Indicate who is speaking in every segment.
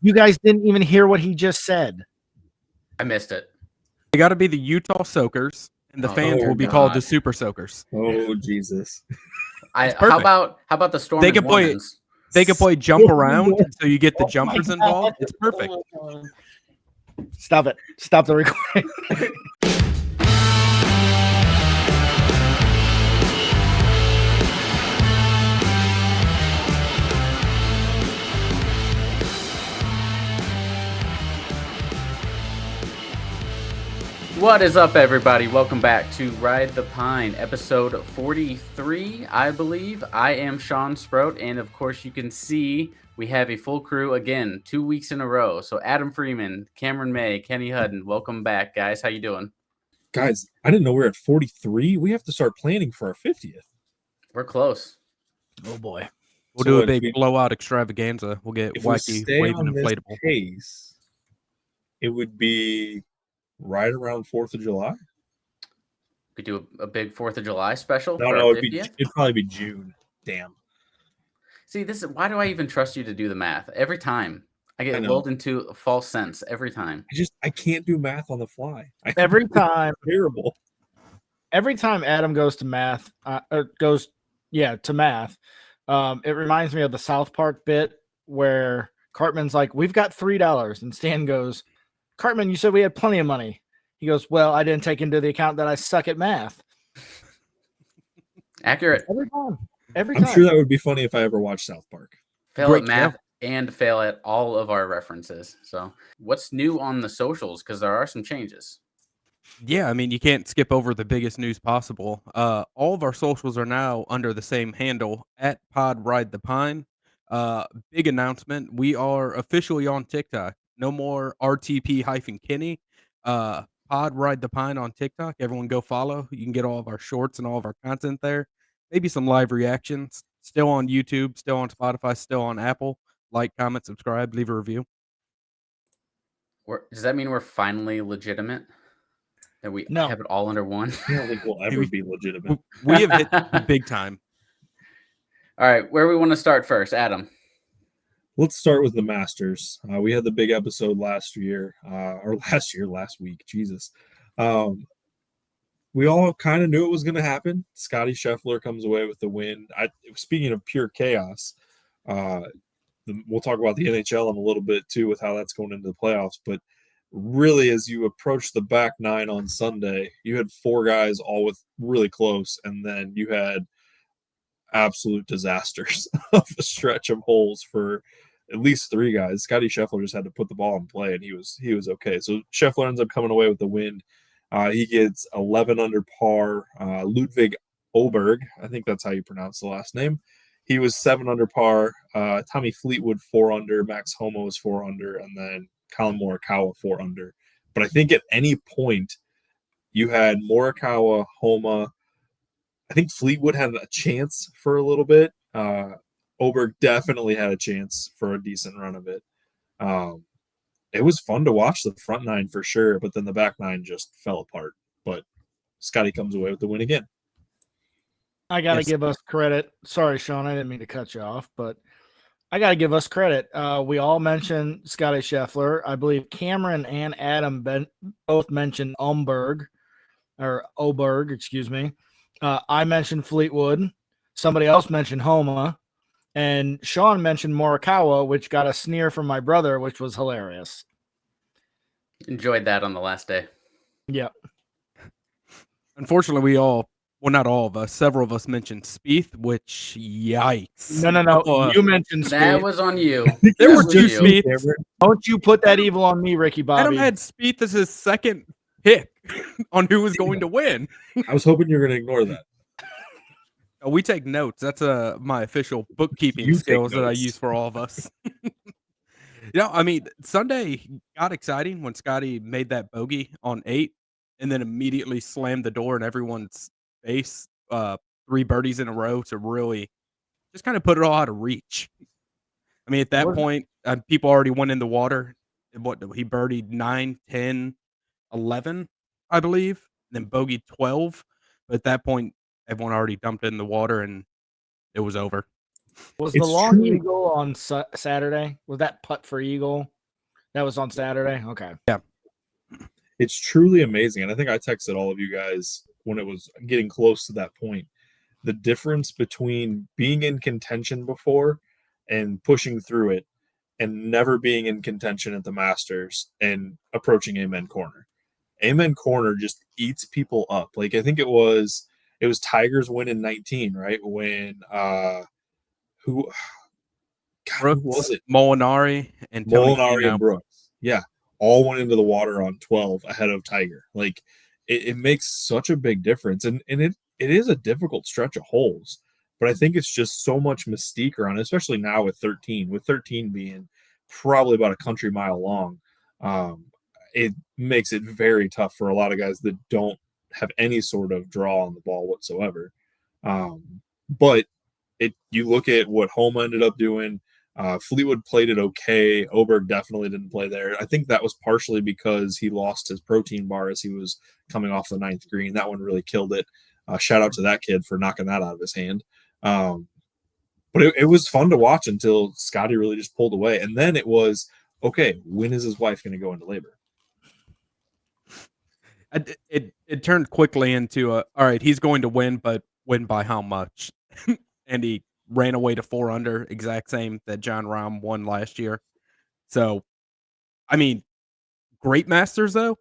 Speaker 1: You guys didn't even hear what he just said.
Speaker 2: I missed it.
Speaker 3: They got to be the Utah Soakers, and the fans will be called the Super Soakers.
Speaker 4: Oh Jesus!
Speaker 2: How about the Storm?
Speaker 3: They can play. They can play jump around, so you get the jumpers involved. It's perfect.
Speaker 1: Stop it! Stop the recording.
Speaker 2: What is up, everybody? Welcome back to Ride the Pine, episode 43, I believe. I am Sean Sprout, and of course, you can see we have a full crew again, 2 weeks in a row. So Adam Freeman, Cameron May, Kenny Hudden, welcome back, guys. How you doing?
Speaker 4: Guys, I didn't know we were at 43. We have to start planning for our 50th.
Speaker 2: We're close.
Speaker 1: Oh boy,
Speaker 3: we'll do a big blowout extravaganza. We'll get wacky, waving inflatable.
Speaker 4: Pace, it would be right around 4th of July.
Speaker 2: We do a big 4th of July special.
Speaker 4: No, it'd probably be June. Damn.
Speaker 2: See, this is why do I even trust you to do the math? Every time I get lulled into a false sense. Every time.
Speaker 4: I can't do math on the fly.
Speaker 1: Every time.
Speaker 4: Terrible.
Speaker 1: Every time Adam goes to math, to math, it reminds me of the South Park bit where Cartman's like, "We've got $3," and Stan goes, "Cartman, you said we had plenty of money." He goes, "Well, I didn't take into the account that I suck at math."
Speaker 2: Accurate.
Speaker 1: Every time.
Speaker 4: I'm sure that would be funny if I ever watched South Park.
Speaker 2: Fail at math and fail at all of our references. So what's new on the socials? Because there are some changes.
Speaker 3: Yeah, I mean, you can't skip over the biggest news possible. All of our socials are now under the same handle, at Pod Ride the Pine. Big announcement. We are officially on TikTok. No more RTP-Kenny. Pod Ride the Pine on TikTok. Everyone go follow. You can get all of our shorts and all of our content there. Maybe some live reactions. Still on YouTube, still on Spotify, still on Apple. Like, comment, subscribe, leave a review.
Speaker 2: Does that mean we're finally legitimate? That we have it all under one?
Speaker 4: I don't think we'll ever be legitimate.
Speaker 3: We have hit the big time.
Speaker 2: All right, where we want to start first, Adam?
Speaker 4: Let's start with the Masters. We had the big episode last week. Jesus. We all kind of knew it was going to happen. Scottie Scheffler comes away with the win. Speaking of pure chaos, we'll talk about the NHL in a little bit too with how that's going into the playoffs. But really, as you approach the back nine on Sunday, you had four guys all with really close, and then you had absolute disasters of a stretch of holes for at least three guys. Scottie Scheffler just had to put the ball in play, and he was okay. So Scheffler ends up coming away with the win. He gets 11 under par. Ludwig Oberg, I think that's how you pronounce the last name. He was 7 under par. Tommy Fleetwood 4 under. Max Homa was 4 under, and then Colin Morikawa 4 under. But I think at any point you had Morikawa, Homa. I think Fleetwood had a chance for a little bit. Oberg definitely had a chance for a decent run of it. It was fun to watch the front nine for sure, but then the back nine just fell apart. But Scottie comes away with the win again.
Speaker 1: I got to give us credit. Sorry, Sean, I didn't mean to cut you off, but I got to give us credit. We all mentioned Scottie Scheffler. I believe Cameron and Adam both mentioned Oberg, excuse me. I mentioned Fleetwood. Somebody else mentioned Homa. And Sean mentioned Morikawa, which got a sneer from my brother, which was hilarious.
Speaker 2: Enjoyed that on the last day.
Speaker 1: Yeah.
Speaker 3: Unfortunately, not all of us, several of us mentioned Spieth, which, yikes.
Speaker 1: No. You mentioned Spieth.
Speaker 2: That was on you.
Speaker 3: There were two Spieths.
Speaker 1: Don't you put that evil on me, Ricky Bobby.
Speaker 3: Adam had Spieth as his second pick on who was going to win.
Speaker 4: I was hoping you were going to ignore that.
Speaker 3: We take notes. That's my official bookkeeping skills that I use for all of us. I mean, Sunday got exciting when Scottie made that bogey on 8 and then immediately slammed the door in everyone's face. 3 birdies in a row to really just kind of put it all out of reach. I mean, at that point, people already went in the water. He birdied 9, 10, 11, I believe, and then bogeyed 12. But at that point, everyone already dumped it in the water and it was over.
Speaker 1: Was
Speaker 4: It's
Speaker 1: the long
Speaker 4: true.
Speaker 1: eagle on Saturday? Was that putt for eagle? That was on Saturday? Okay.
Speaker 3: Yeah.
Speaker 4: It's truly amazing. And I think I texted all of you guys when it was getting close to that point. The difference between being in contention before and pushing through it and never being in contention at the Masters and approaching Amen Corner. Amen Corner just eats people up. Like I think it was Tiger's win in 19, right? When who God,
Speaker 3: Brooks,
Speaker 4: who was it?
Speaker 3: Molinari, and Tony
Speaker 4: Molinari
Speaker 3: Finau.
Speaker 4: and Brooks. Yeah. All went into the water on 12 ahead of Tiger. Like it makes such a big difference. And it is a difficult stretch of holes. But I think it's just so much mystique around it, especially now with 13 being probably about a country mile long. It makes it very tough for a lot of guys that don't have any sort of draw on the ball whatsoever. But you look at what Homa ended up doing. Fleetwood played it okay. Oberg definitely didn't play there. I think that was partially because he lost his protein bar as he was coming off the ninth green. That one really killed it. Shout out to that kid for knocking that out of his hand. But it was fun to watch until Scottie really just pulled away. And then it was, okay, when is his wife going to go into labor?
Speaker 3: It turned quickly into all right, he's going to win, but win by how much? And he ran away to 4 under, exact same that John Rahm won last year. So, I mean, great Masters though.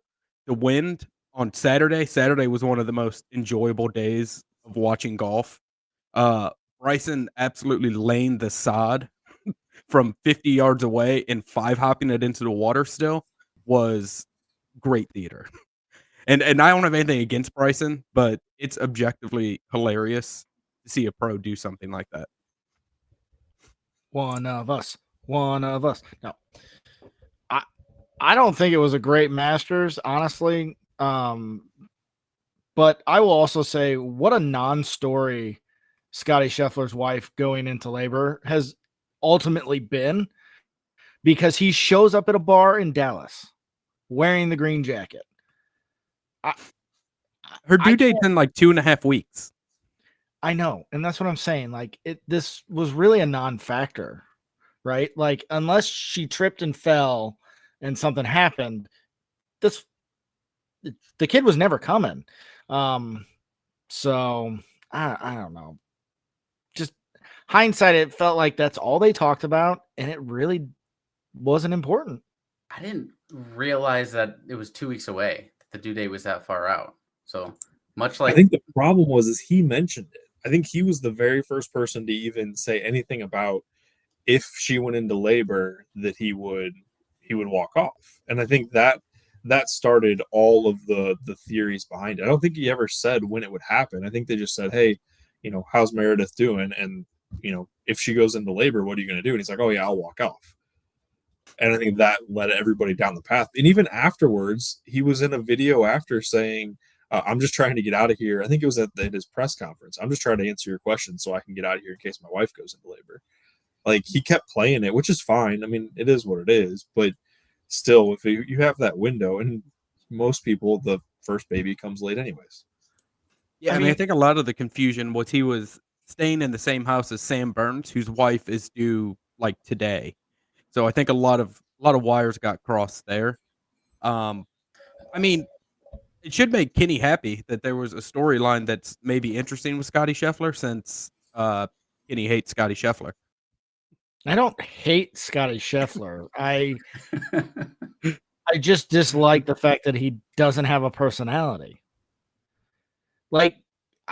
Speaker 3: The wind on Saturday was one of the most enjoyable days of watching golf. Bryson absolutely laying the sod from 50 yards away and 5-hopping it into the water still was great theater. And I don't have anything against Bryson, but it's objectively hilarious to see a pro do something like that.
Speaker 1: One of us. No, I don't think it was a great Masters, honestly. But I will also say what a non-story Scottie Scheffler's wife going into labor has ultimately been, because he shows up at a bar in Dallas wearing the green jacket.
Speaker 3: Her due date's in like 2.5 weeks.
Speaker 1: I know, and that's what I'm saying. Like this was really a non-factor, right? Like unless she tripped and fell and something happened, the kid was never coming. So I don't know. Just hindsight, it felt like that's all they talked about, and it really wasn't important.
Speaker 2: I didn't realize that it was 2 weeks away. The due date was that far out. So much like
Speaker 4: I think the problem was he mentioned it. I think he was the very first person to even say anything about if she went into labor that he would walk off. And I think that started all of the theories behind it. I don't think he ever said when it would happen. I think they just said, hey, how's Meredith doing? And, if she goes into labor, what are you going to do? And he's like, oh yeah, I'll walk off. And I think that led everybody down the path. And even afterwards, he was in a video after saying, I'm just trying to get out of here. I think it was at his press conference. I'm just trying to answer your questions so I can get out of here in case my wife goes into labor. Like he kept playing it, which is fine. I mean, it is what it is. But still, if you have that window, and most people, the first baby comes late anyways.
Speaker 3: Yeah, I mean, I think a lot of the confusion was he was staying in the same house as Sam Burns, whose wife is due like today. So I think a lot of wires got crossed there. I mean, it should make Kenny happy that there was a storyline that's maybe interesting with Scottie Scheffler, since Kenny hates Scottie Scheffler.
Speaker 1: I don't hate Scottie Scheffler. I just dislike the fact that he doesn't have a personality. Like,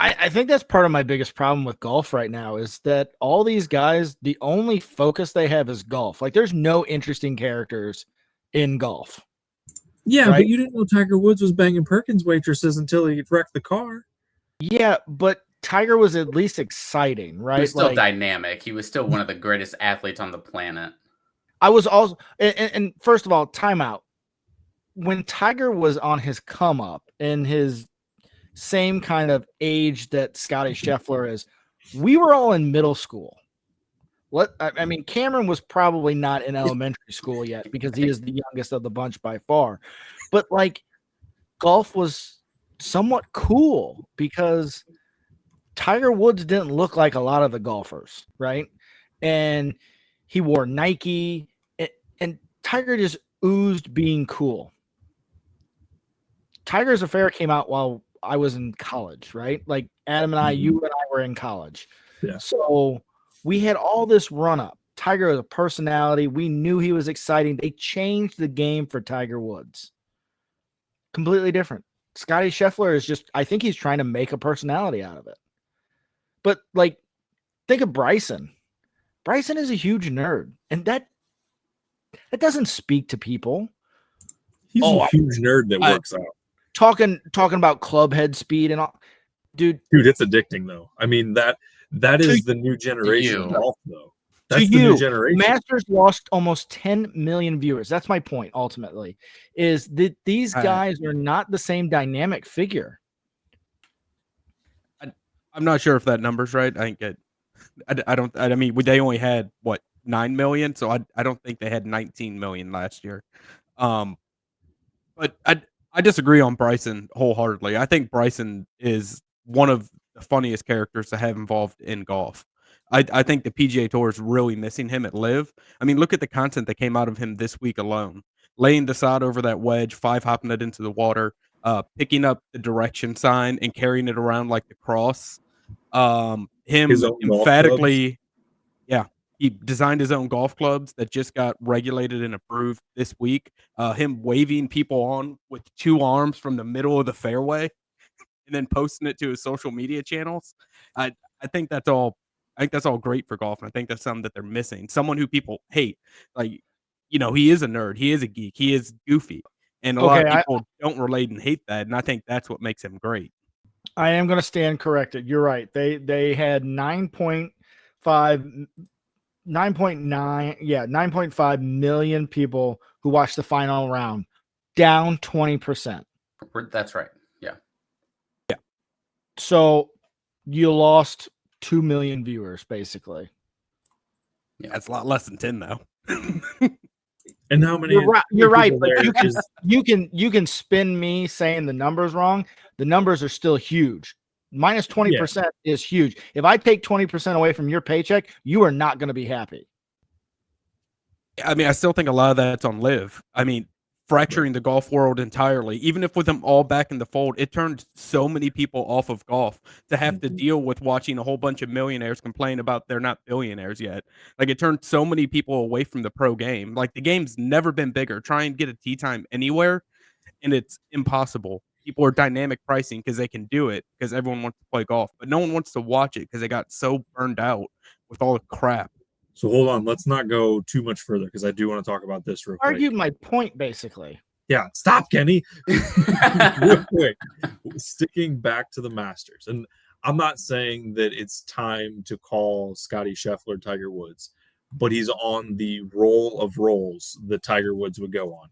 Speaker 1: I think that's part of my biggest problem with golf right now is that all these guys, the only focus they have is golf. Like, there's no interesting characters in golf.
Speaker 5: Yeah,
Speaker 1: right?
Speaker 5: but you didn't know Tiger Woods was banging Perkins waitresses until he wrecked the car.
Speaker 1: Yeah, but Tiger was at least exciting, right?
Speaker 2: He was still dynamic. He was still one of the greatest athletes on the planet.
Speaker 1: I was also, and first of all, timeout. When Tiger was on his come up in his same kind of age that Scottie Scheffler is, we were all in middle school. I mean, Cameron was probably not in elementary school yet because he is the youngest of the bunch by far. But like, golf was somewhat cool because Tiger Woods didn't look like a lot of the golfers, right? and he wore Nike, and Tiger just oozed being cool. Tiger's Affair came out while I was in college, right? Like Adam and I, you and I were in college.
Speaker 4: Yeah.
Speaker 1: So we had all this run up. Tiger was a personality. We knew he was exciting. They changed the game for Tiger Woods. Completely different. Scottie Scheffler is just, I think he's trying to make a personality out of it. But like, think of Bryson. Bryson is a huge nerd, and that doesn't speak to people.
Speaker 4: He's a huge nerd that works out.
Speaker 1: Talking about club head speed and all, dude,
Speaker 4: it's addicting though. I mean, that is the new generation of golf though. That's the new generation.
Speaker 1: Masters lost almost 10 million viewers. That's my point. Ultimately, is that these guys are not the same dynamic figure.
Speaker 3: I'm not sure if that number's right. I mean, they only had what 9 million, so I don't think they had 19 million last year. But I disagree on Bryson wholeheartedly. I think Bryson is one of the funniest characters to have involved in golf. I think the PGA Tour is really missing him at Live. I mean, look at the content that came out of him this week alone. Laying the sod over that wedge, 5-hopping it into the water, picking up the direction sign and carrying it around like the cross. Him emphatically, he designed his own golf clubs that just got regulated and approved this week. Him waving people on with 2 arms from the middle of the fairway and then posting it to his social media channels. I think that's all. I think that's all great for golf, and I think that's something that they're missing. Someone who people hate, like, he is a nerd, he is a geek, he is goofy, and a lot of people don't relate and hate that, and I think that's what makes him great.
Speaker 1: I am going to stand corrected. You're right. They had 9.9 9.5 million people who watched the final round, down 20%.
Speaker 2: That's right. Yeah.
Speaker 1: So you lost 2 million viewers, basically.
Speaker 3: Yeah, that's a lot less than 10, though.
Speaker 4: And how many?
Speaker 1: You're right, but you can spin me saying the numbers wrong. The numbers are still huge. Minus 20% is huge. If I take 20% away from your paycheck, you are not going to be happy.
Speaker 3: I mean, I still think a lot of that's on Live. I mean, fracturing the golf world entirely, even if with them all back in the fold, it turned so many people off of golf to have to deal with watching a whole bunch of millionaires complain about they're not billionaires yet. Like, it turned so many people away from the pro game. Like, the game's never been bigger. Try and get a tee time anywhere, and it's impossible. People are dynamic pricing because they can do it because everyone wants to play golf, but no one wants to watch it because they got so burned out with all the crap.
Speaker 4: So hold on, let's not go too much further because I do want to talk about this real quick.
Speaker 1: Argued my point, basically.
Speaker 4: Yeah, stop, Kenny. Real quick, sticking back to the Masters, and I'm not saying that it's time to call Scottie Scheffler Tiger Woods, but he's on the roll of rolls that Tiger Woods would go on.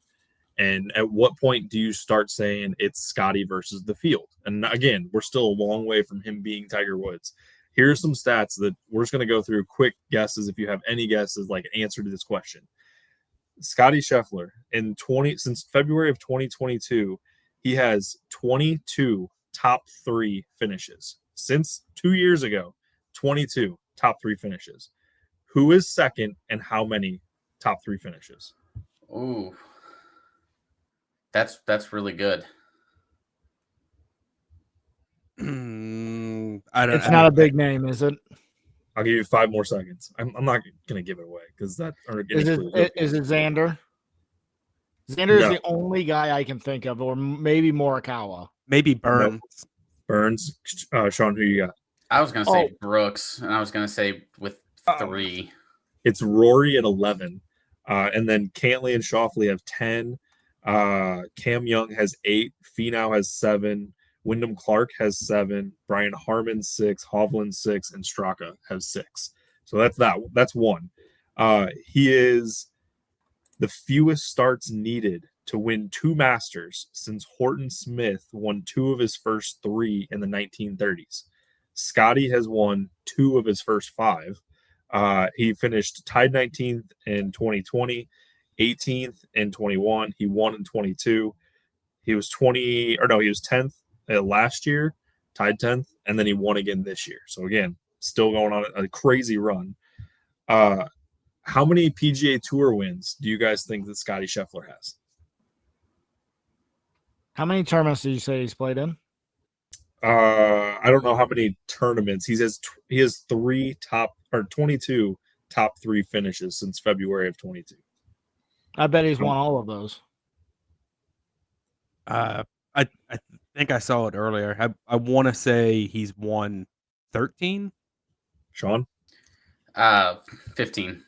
Speaker 4: And at what point do you start saying it's Scottie versus the field? And again, we're still a long way from him being Tiger Woods. Here's some stats that we're just going to go through quick guesses. If you have any guesses, like an answer to this question, Scottie Scheffler since February of 2022, he has 22 top 3 finishes. Since 2 years ago, 22 top 3 finishes. Who is second and how many top 3 finishes?
Speaker 2: Ooh. That's really good.
Speaker 1: It's not a big name, is it?
Speaker 4: I'll give you 5 more seconds. I'm not going to give it away because that.
Speaker 1: Is it Xander? Xander is the only guy I can think of, or maybe Morikawa.
Speaker 3: Maybe Burns.
Speaker 4: No. Burns. Sean, who you got?
Speaker 2: I was going to say Brooks, and I was going to say with 3.
Speaker 4: It's Rory at 11, and then Cantley and Schauffele have 10. Cam Young has 8. Finau has 7. Wyndham Clark has 7. Brian Harmon 6. Hovland 6, and Straka have 6. So that's 1. He is the fewest starts needed to win 2 Masters since Horton Smith won 2 of his first 3 in the 1930s. Scottie has won 2 of his first 5. He finished tied 19th in 2020, 18th in 21. He won in 22. He was 10th last year, tied 10th, and then he won again this year. So again, still going on a crazy run. How many PGA Tour wins do you guys think that Scottie Scheffler has?
Speaker 1: How many tournaments did you say he's played in?
Speaker 4: I don't know how many tournaments. He has 22 top 3 finishes since February of 22.
Speaker 1: I bet he's won all of those.
Speaker 3: I think I saw it earlier. I want to say he's won 13.
Speaker 4: Sean?
Speaker 2: 15.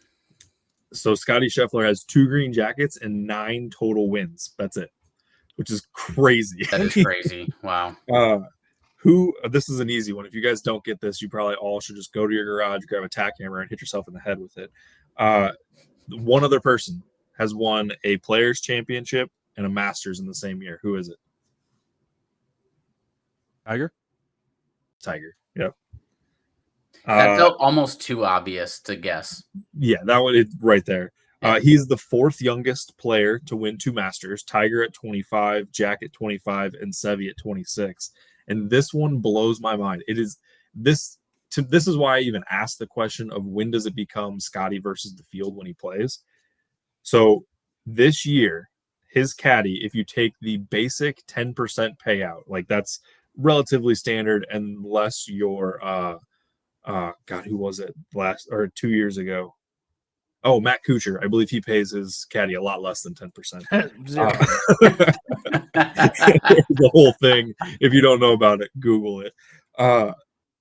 Speaker 4: So Scottie Scheffler has 2 green jackets and 9 total wins. That's it, which is crazy.
Speaker 2: That is crazy. Wow.
Speaker 4: This is an easy one. If you guys don't get this, you probably all should just go to your garage, grab a tack hammer, and hit yourself in the head with it. One other person has won a Players Championship and a Masters in the same year. Who is it? Tiger. Yep.
Speaker 2: That felt almost too obvious to guess.
Speaker 4: Yeah, that one right there. He's the 4th youngest player to win 2 Masters. Tiger at 25, Jack at 25, and Seve at 26. And this one blows my mind. This is why I even asked the question of when does it become Scottie versus the field when he plays. So this year, his caddy, if you take the basic 10% payout, like that's relatively standard unless you're God, who was it 2 years ago? Oh, Matt Kuchar. I believe he pays his caddy a lot less than 10%. The whole thing. If you don't know about it, Google it.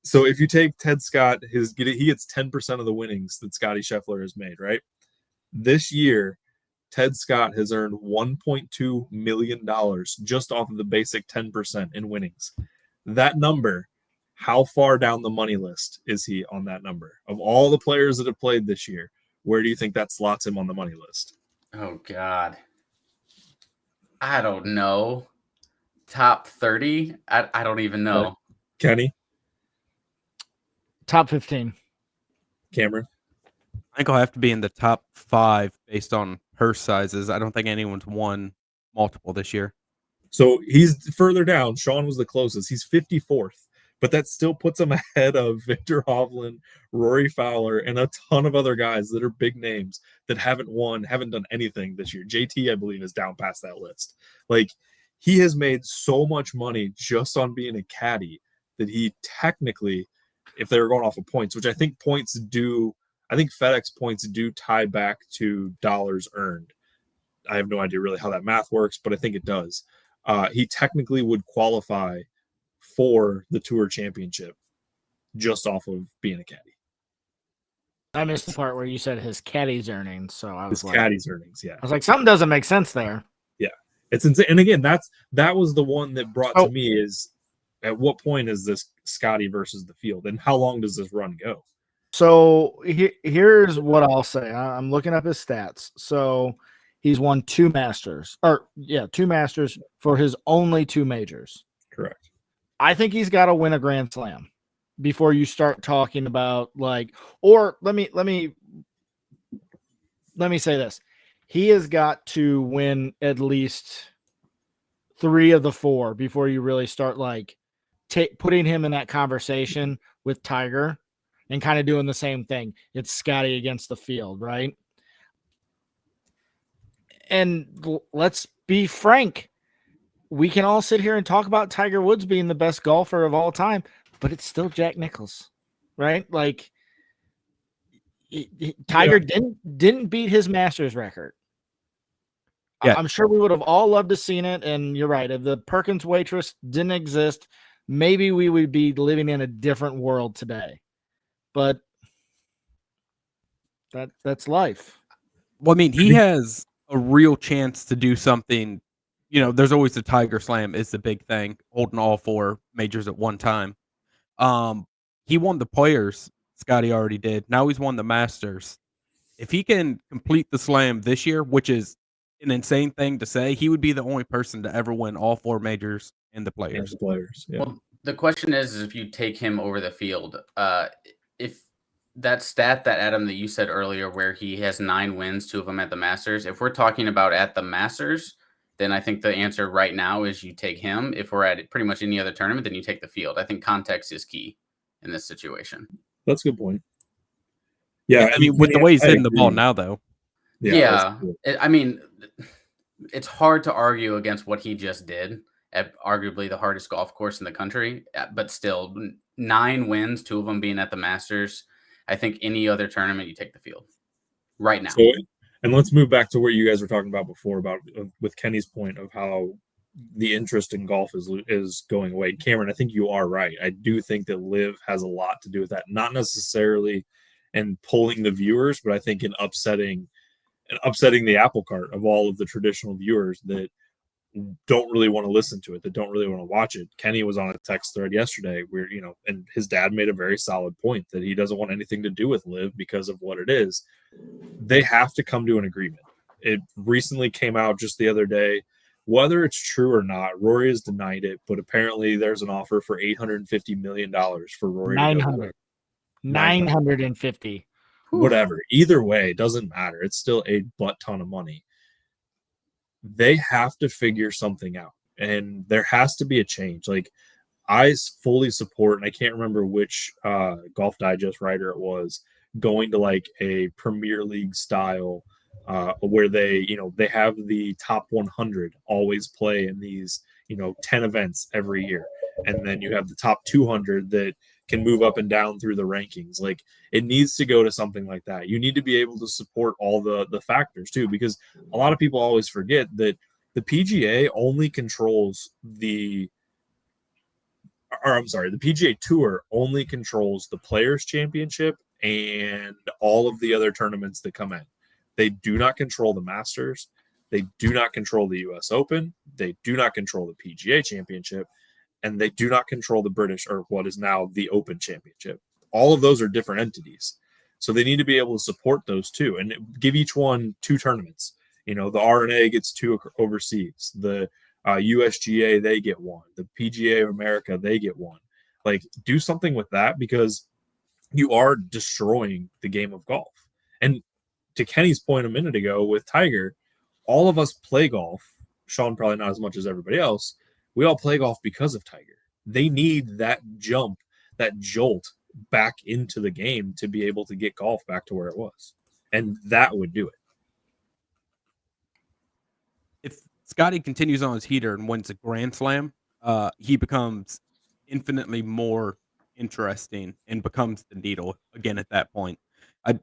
Speaker 4: So if you take Ted Scott, he gets 10% of the winnings that Scottie Scheffler has made, right? This year, Ted Scott has earned $1.2 million just off of the basic 10% in winnings. That number, how far down the money list is he on that number? Of all the players that have played this year, where do you think that slots him on the money list?
Speaker 2: Oh, God. I don't know. Top 30? I don't even know.
Speaker 4: Kenny?
Speaker 1: Top 15.
Speaker 4: Cameron?
Speaker 3: I think I'll have to be in the top 5 based on purse sizes. I don't think anyone's won multiple this year.
Speaker 4: So he's further down. Sean was the closest. He's 54th, but that still puts him ahead of Victor Hovland, Rory Fowler, and a ton of other guys that are big names that haven't done anything this year. JT, I believe, is down past that list. Like, he has made so much money just on being a caddy that he technically, if they were going off of points, which I think FedEx points do tie back to dollars earned. I have no idea really how that math works, but I think it does. He technically would qualify for the Tour Championship just off of being a caddy.
Speaker 1: I missed the part where you said his caddy's earnings, so I was
Speaker 4: caddy's earnings, yeah.
Speaker 1: I was like, something doesn't make sense there.
Speaker 4: Yeah, it's insane. And again, that was the one that brought to me is, at what point is this Scottie versus the field, and how long does this run go?
Speaker 1: So here's what I'll say. I'm looking up his stats. So he's won 2 Masters, 2 Masters for his only 2 majors.
Speaker 4: Correct.
Speaker 1: I think he's got to win a Grand Slam before you start talking about or let me say this. He has got to win at least 3 of the 4 before you really start putting him in that conversation with Tiger and kind of doing the same thing. It's Scottie against the field, right? And let's be frank. We can all sit here and talk about Tiger Woods being the best golfer of all time, but it's still Jack Nicklaus, right? Tiger didn't beat his Masters record. Yeah. I'm sure we would have all loved to seen it. And you're right. If the Perkins waitress didn't exist, maybe we would be living in a different world today. But that's life.
Speaker 3: Well, I mean, he has a real chance to do something. There's always the Tiger Slam is the big thing, holding all 4 majors at one time. He won the Players. Scottie already did. Now he's won the Masters. If he can complete the Slam this year, which is an insane thing to say, he would be the only person to ever win all 4 majors in the Players.
Speaker 4: Yeah.
Speaker 2: Well, the question is if you take him over the field, if that stat that Adam that you said earlier, where he has 9 wins, 2 of them at the Masters, if we're talking about at the Masters, then I think the answer right now is you take him. If we're at pretty much any other tournament, then you take the field. I think context is key in this situation.
Speaker 4: That's a good point. Yeah,
Speaker 3: I mean, with the way he's hitting the ball now, though.
Speaker 2: Yeah. I mean, it's hard to argue against what he just did at arguably the hardest golf course in the country, but still 9 wins, 2 of them being at the Masters. I think any other tournament you take the field right now.
Speaker 4: So, and let's move back to what you guys were talking about before about with Kenny's point of how the interest in golf is going away. Cameron, I think you are right. I do think that Live has a lot to do with that. Not necessarily in pulling the viewers, but I think in upsetting the apple cart of all of the traditional viewers that don't really want to listen to it, that don't really want to watch it. Kenny was on a text thread yesterday where, and his dad made a very solid point that he doesn't want anything to do with Live because of what it is. They have to come to an agreement. It recently came out just the other day. Whether it's true or not, Rory has denied it, but apparently there's an offer for $850 million for Rory.
Speaker 1: 950.
Speaker 4: Whatever. Either way, it doesn't matter. It's still a butt ton of money. They have to figure something out, and there has to be a change. Like, I fully support, and I can't remember which Golf Digest writer it was, going to like a Premier League style where they have the top 100 always play in these 10 events every year, and then you have the top 200 that can move up and down through the rankings. Like, it needs to go to something like that. You need to be able to support all the factors too, because a lot of people always forget that the PGA only controls the PGA Tour only controls the Players Championship and all of the other tournaments that come in. They do not control the Masters. They do not control the US Open. They do not control the PGA Championship. And they do not control the British, or what is now the Open Championship. All of those are different entities. So they need to be able to support those too and give each one 2 tournaments. The RNA gets 2 overseas. The USGA, they get 1. The PGA of America, they get 1. Like, do something with that, because you are destroying the game of golf. And to Kenny's point a minute ago with Tiger, all of us play golf. Sean probably not as much as everybody else. We all play golf because of Tiger. They need that jump, that jolt back into the game to be able to get golf back to where it was. And that would do it.
Speaker 3: If Scottie continues on his heater and wins a Grand Slam, he becomes infinitely more interesting and becomes the needle again at that point.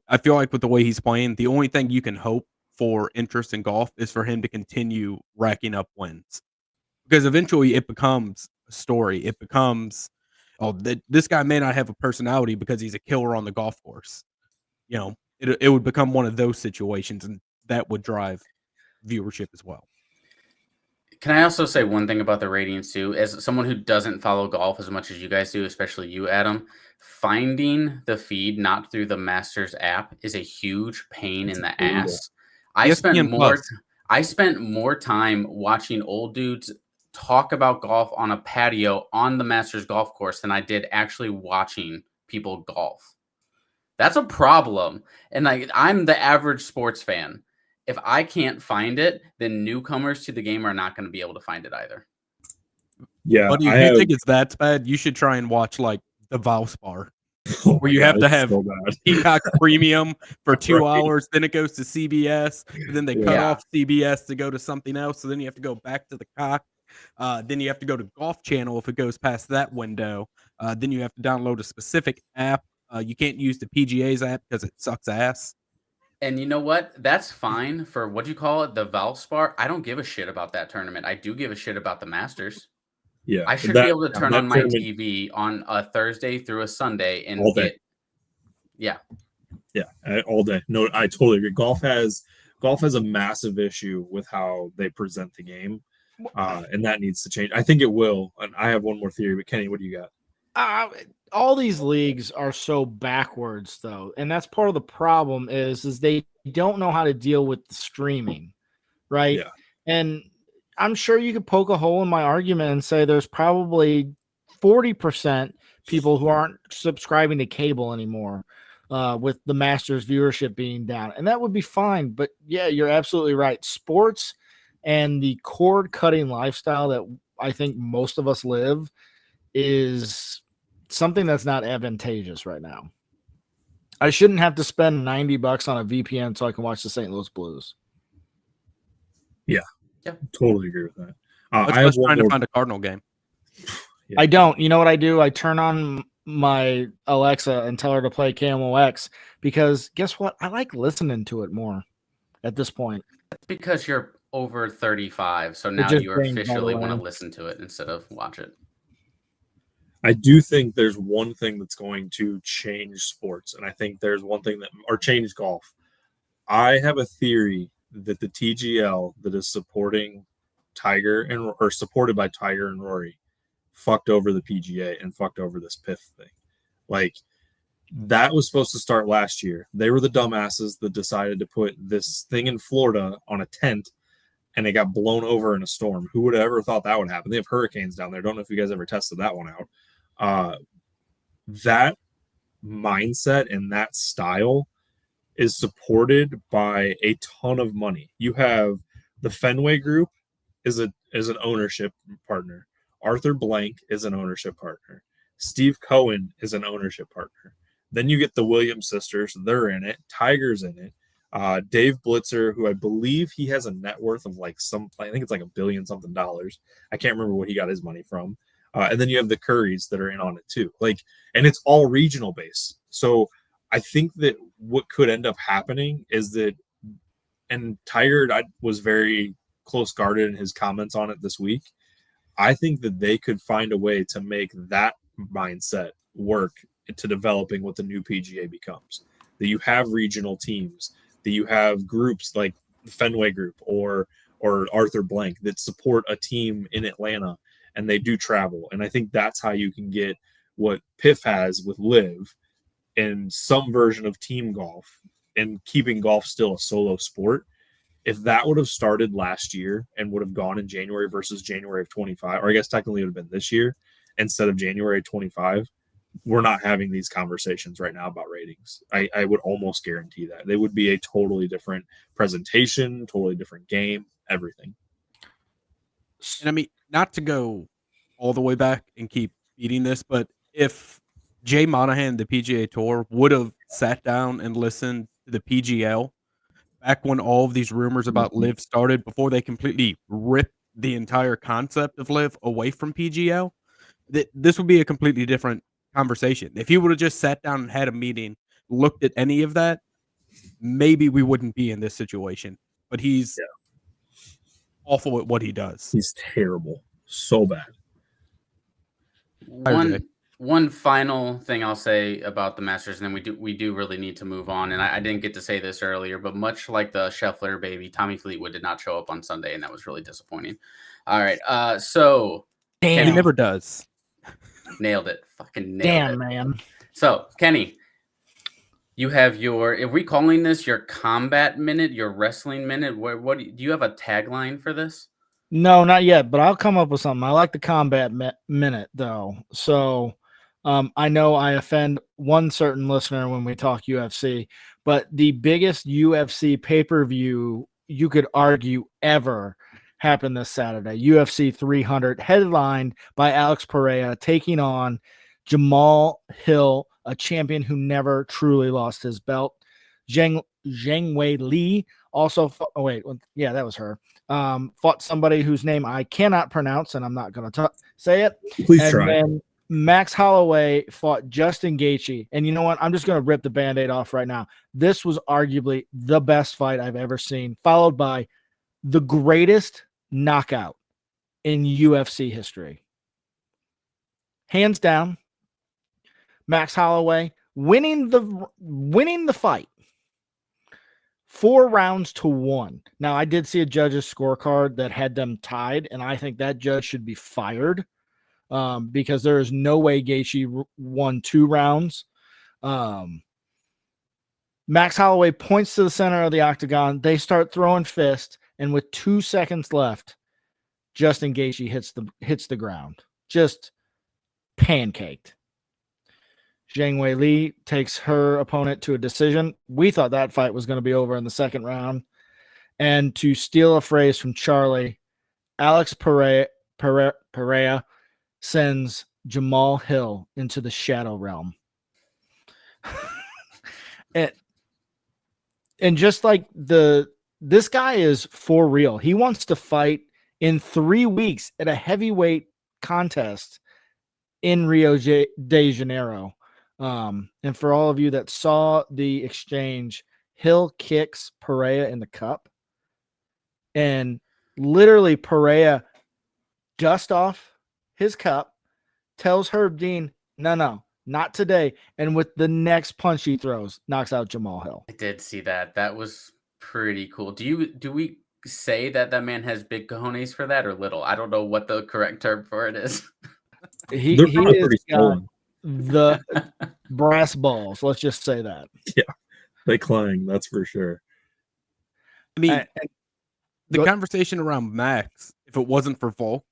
Speaker 3: I feel like with the way he's playing, the only thing you can hope for interest in golf is for him to continue racking up wins. Because eventually it becomes a story. It becomes, this guy may not have a personality because he's a killer on the golf course. It would become one of those situations, and that would drive viewership as well.
Speaker 2: Can I also say one thing about the ratings too? As someone who doesn't follow golf as much as you guys do, especially you, Adam, finding the feed not through the Masters app is a huge pain in the ass. I spent more time watching old dudes talk about golf on a patio on the Masters golf course than I did actually watching people golf. That's a problem. And I'm the average sports fan. If I can't find it, then newcomers to the game are not going to be able to find it either.
Speaker 3: Yeah, but if you think it's that bad, you should try and watch like the Valspar, where you have to have Peacock Premium for 2 hours, then it goes to CBS, and then they cut off CBS to go to something else, so then you have to go back to the Cock. Then you have to go to Golf Channel if it goes past that window. Then you have to download a specific app. You can't use the PGA's app because it sucks ass.
Speaker 2: And you know what? That's fine for what do you call it? The Valspar. I don't give a shit about that tournament. I do give a shit about the Masters.
Speaker 4: Yeah.
Speaker 2: I should be able to turn on my TV on a Thursday through a Sunday and get. Yeah.
Speaker 4: Yeah. All day. No, I totally agree. Golf has a massive issue with how they present the game. And that needs to change. I think it will. And I have one more theory, but Kenny, what do you got?
Speaker 1: All these leagues are so backwards, though, and that's part of the problem is they don't know how to deal with the streaming, right?
Speaker 4: Yeah.
Speaker 1: And I'm sure you could poke a hole in my argument and say there's probably 40% people who aren't subscribing to cable anymore, with the Masters viewership being down, and that would be fine. But yeah, you're absolutely right. Sports and the cord-cutting lifestyle that I think most of us live is something that's not advantageous right now. I shouldn't have to spend $90 on a VPN so I can watch the St. Louis Blues.
Speaker 4: Totally agree with that.
Speaker 3: Much
Speaker 4: I have
Speaker 3: less
Speaker 4: one
Speaker 3: trying to
Speaker 4: more.
Speaker 3: find a Cardinal game.
Speaker 4: Yeah.
Speaker 1: I don't. You know what I do? I turn on my Alexa and tell her to play KMOX because guess what? I like listening to it more at this point.
Speaker 2: That's because you're over 35, so now
Speaker 1: just
Speaker 2: you
Speaker 1: changed, by the
Speaker 2: officially want to
Speaker 1: way.
Speaker 2: listen to it instead of watch it.
Speaker 4: I do think there's one thing that's going to change sports, and I think there's one thing that or change golf. I have a theory that the TGL that is supporting Tiger and or supported by Tiger and Rory fucked over the PGA and fucked over this PIF thing. Like that was supposed to start last year. They were the dumbasses that decided to put this thing in Florida on a tent and it got blown over in a storm. Who would have ever thought that would happen? They have hurricanes down there. Don't know if you guys ever tested that one out. That mindset and that style is supported by a ton of money. You have the Fenway Group is an ownership partner. Arthur Blank is an ownership partner. Steve Cohen is an ownership partner. Then you get the Williams sisters. They're in it. Tiger's in it. Dave Blitzer, who I believe he has a net worth of like I think it's like $1 billion something. I can't remember what he got his money from. And then you have the Currys that are in on it too. Like, and it's all regional based. So I think that what could end up happening is that, and Tiger was very close guarded in his comments on it this week. I think that they could find a way to make that mindset work to developing what the new PGA becomes. That you have regional teams, that you have groups like the Fenway Group or Arthur Blank that support a team in Atlanta and they do travel. And I think that's how you can get what PIF has with Live and some version of team golf and keeping golf still a solo sport. If that would have started last year and would have gone in January versus January of 25, or I guess technically it would have been this year instead of January 25, we're not having these conversations right now about ratings. I would almost guarantee that. They would be a totally different presentation, totally different game, everything.
Speaker 3: And I mean, not to go all the way back and keep beating this, but if Jay Monahan, the PGA Tour, would have sat down and listened to the PGL back when all of these rumors about Live started, before they completely ripped the entire concept of Live away from PGL, this would be a completely different conversation. If he would have just sat down and had a meeting, looked at any of that, maybe we wouldn't be in this situation. But he's awful at what he does.
Speaker 4: He's terrible. So bad.
Speaker 2: One final thing I'll say about the Masters, and then we do really need to move on. And I didn't get to say this earlier, but much like the Scheffler baby, Tommy Fleetwood did not show up on Sunday, and that was really disappointing. All right, so
Speaker 1: Damn.
Speaker 3: He never does.
Speaker 2: Nailed it. Fucking nailed
Speaker 1: Damn,
Speaker 2: it.
Speaker 1: man.
Speaker 2: So, Kenny, you have are we calling this your combat minute, your wrestling minute? What do you have a tagline for this?
Speaker 1: No, not yet, but I'll come up with something. I like the combat minute, though. So I know I offend one certain listener when we talk UFC, but the biggest UFC pay-per-view you could argue ever happened this Saturday. UFC 300, headlined by Alex Pereira, taking on Jamal Hill, a champion who never truly lost his belt. Zhang Wei Li also that was her. Fought somebody whose name I cannot pronounce, and I'm not going to say it.
Speaker 4: Please try.
Speaker 1: Then Max Holloway fought Justin Gaethje. And you know what? I'm just going to rip the Band-Aid off right now. This was arguably the best fight I've ever seen, followed by the greatest knockout in UFC history. Hands down, Max Holloway winning the fight. 4 rounds to 1. Now, I did see a judge's scorecard that had them tied, and I think that judge should be fired because there is no way Gaethje won 2 rounds. Max Holloway points to the center of the octagon. They start throwing fists, and with 2 seconds left, Justin Gaethje hits the ground. Just pancaked. Zhang Wei Li takes her opponent to a decision. We thought that fight was going to be over in the second round. And to steal a phrase from Charlie, Alex Pereira sends Jamal Hill into the shadow realm. And just like this guy is for real. He wants to fight in 3 weeks at a heavyweight contest in Rio de Janeiro. And for all of you that saw the exchange, Hill kicks Perea in the cup, and literally Perea dust off his cup, tells Herb Dean, no, not today. And with the next punch he throws, knocks out Jamal Hill.
Speaker 2: I did see that. That was pretty cool. Do we say that man has big cojones for that or little? I don't know what the correct term for it is.
Speaker 1: He
Speaker 4: They're probably
Speaker 1: is
Speaker 4: pretty swollen.
Speaker 1: the brass balls. Let's just say that.
Speaker 4: Yeah, they clang. That's for sure.
Speaker 3: I mean, the conversation around Max, if it wasn't for Volk,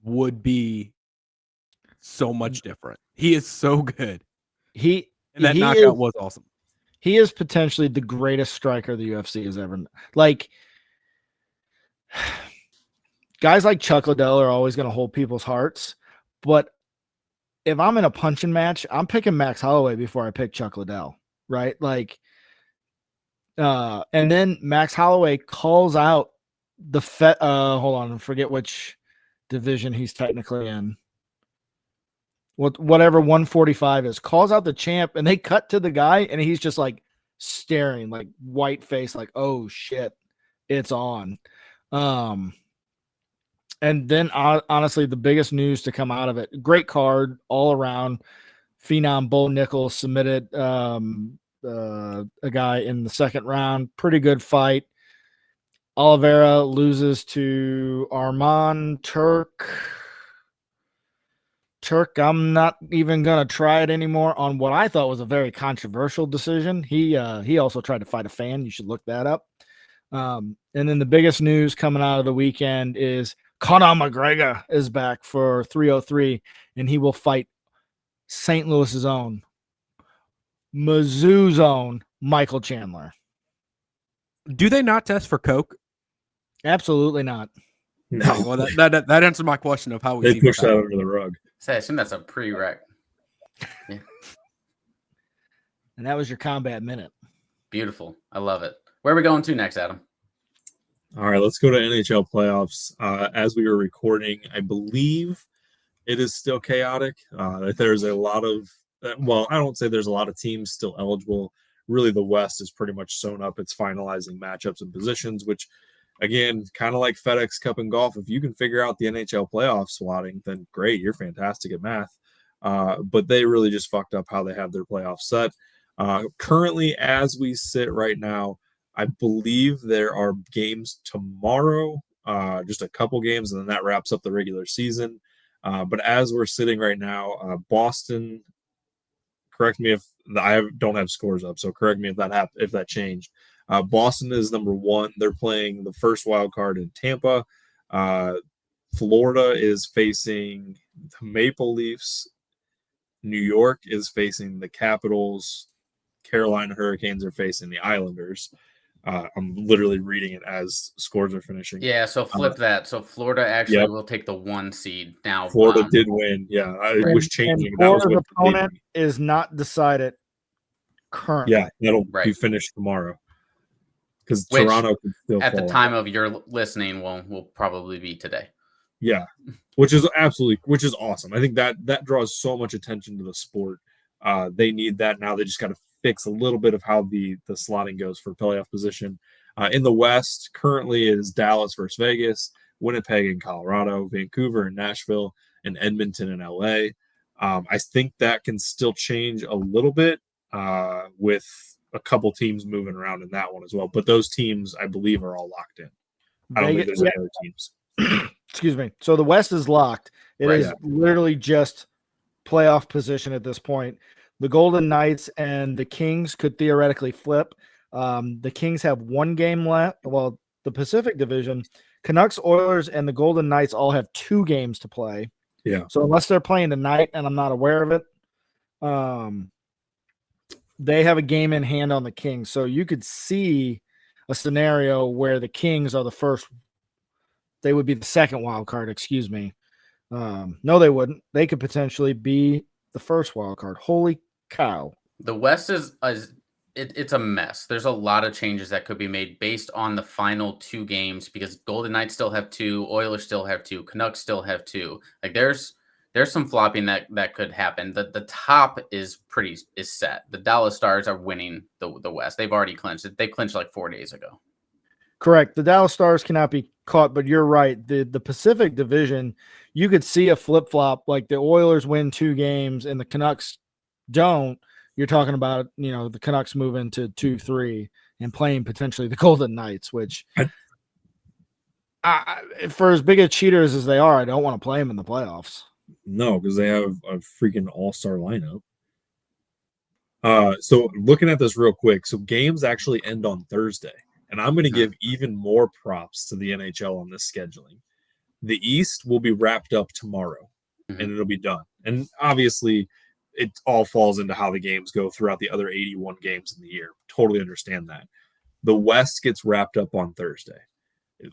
Speaker 3: would be so much different. He is so good. And that knockout was awesome.
Speaker 1: He is potentially the greatest striker the UFC has ever. Like, guys like Chuck Liddell are always going to hold people's hearts, but if I'm in a punching match, I'm picking Max Holloway before I pick Chuck Liddell, right? Like, and then Max Holloway calls out the hold on, I forget which division he's technically in. Whatever 145 is, calls out the champ, and they cut to the guy, and he's just like staring, like white face, like, oh shit, it's on. And then honestly, the biggest news to come out of it, great card all around. Phenom Bo Nichols submitted a guy in the second round. Pretty good fight. Oliveira loses to Arman Turk. I'm not even going to try it anymore on what I thought was a very controversial decision. He also tried to fight a fan. You should look that up. And then the biggest news coming out of the weekend is Conor McGregor is back for 303, and he will fight St. Louis's own, Mizzou's own Michael Chandler.
Speaker 3: Do they not test for coke?
Speaker 1: Absolutely not.
Speaker 4: No.
Speaker 3: Well, that answers my question of how
Speaker 4: they push that under the rug.
Speaker 2: So I assume that's a prereq. Yeah.
Speaker 1: And that was your combat minute.
Speaker 2: Beautiful. I love it. Where are we going to next, Adam?
Speaker 4: All right, let's go to NHL playoffs. As we were recording, I believe it is still chaotic. There's a lot of, well, I don't say there's a lot of teams still eligible. Really, the West is pretty much sewn up. It's finalizing matchups and positions, which, again, kind of like FedEx Cup and golf, if you can figure out the NHL playoff slotting, then great, you're fantastic at math. But they really just fucked up how they have their playoff set. Currently, as we sit right now, I believe there are games tomorrow, just a couple games, and then that wraps up the regular season. But as we're sitting right now, Boston, correct me if I don't have scores up, so correct me if that changed. Boston is number 1. They're playing the first wild card in Tampa. Florida is facing the Maple Leafs. New York is facing the Capitals. Carolina Hurricanes are facing the Islanders. I'm literally reading it as scores are finishing.
Speaker 2: Yeah, so flip that. So Florida actually will take the 1 seed now.
Speaker 4: Florida did win. Yeah, it was changing.
Speaker 1: Florida's opponent is not decided currently.
Speaker 4: Yeah, that'll be finished tomorrow. Because Toronto could still
Speaker 2: at the time of your listening will probably be today.
Speaker 4: Yeah, which is awesome. I think that draws so much attention to the sport. They need that now. They just got to fix a little bit of how the slotting goes for playoff position. In the West, currently it is Dallas versus Vegas, Winnipeg and Colorado, Vancouver and Nashville, and Edmonton and LA. I think that can still change a little bit with a couple teams moving around in that one as well. But those teams, I believe, are all locked in. I don't think there's any other teams.
Speaker 1: Excuse me. So the West is locked. It is literally just playoff position at this point. The Golden Knights and the Kings could theoretically flip. The Kings have 1 game left. Well, the Pacific Division, Canucks, Oilers, and the Golden Knights all have 2 games to play.
Speaker 4: Yeah.
Speaker 1: So unless they're playing tonight, and I'm not aware of it, they have a game in hand on the Kings. So you could see a scenario where the Kings are the first. They would be the second wild card, excuse me. No, they wouldn't. They could potentially be the first wild card. Holy cow.
Speaker 2: The West is it's a mess. There's a lot of changes that could be made based on the final 2 games because Golden Knights still have 2, Oilers still have 2, Canucks still have 2. Like there's some flopping that could happen. The top is set. The Dallas Stars are winning the West. They've already clinched it. They clinched like 4 days ago.
Speaker 1: Correct. The Dallas Stars cannot be caught, but you're right. The Pacific Division, you could see a flip-flop, like the Oilers win 2 games and the Canucks don't. You're talking about, the Canucks move into 2-3 and playing potentially the Golden Knights, which for as big of cheaters as they are, I don't want to play them in the playoffs.
Speaker 4: No, because they have a freaking all-star lineup. So looking at this real quick, so games actually end on Thursday, and I'm going to give even more props to the NHL on this scheduling. The East will be wrapped up tomorrow, and it'll be done. And obviously, it all falls into how the games go throughout the other 81 games in the year. Totally understand that. The West gets wrapped up on Thursday.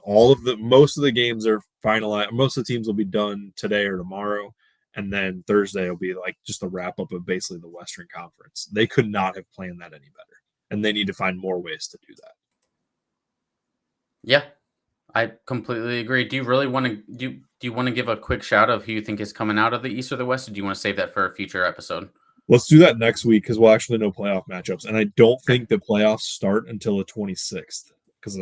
Speaker 4: Most of the games are finalized. Most of the teams will be done today or tomorrow. And then Thursday will be like just a wrap up of basically the Western Conference. They could not have planned that any better. And they need to find more ways to do that.
Speaker 2: Yeah, I completely agree. Do you really want to do you want to give a quick shout of who you think is coming out of the East or the West? Or do you want to save that for a future episode?
Speaker 4: Let's do that next week because we'll actually know playoff matchups. And I don't think the playoffs start until the 26th because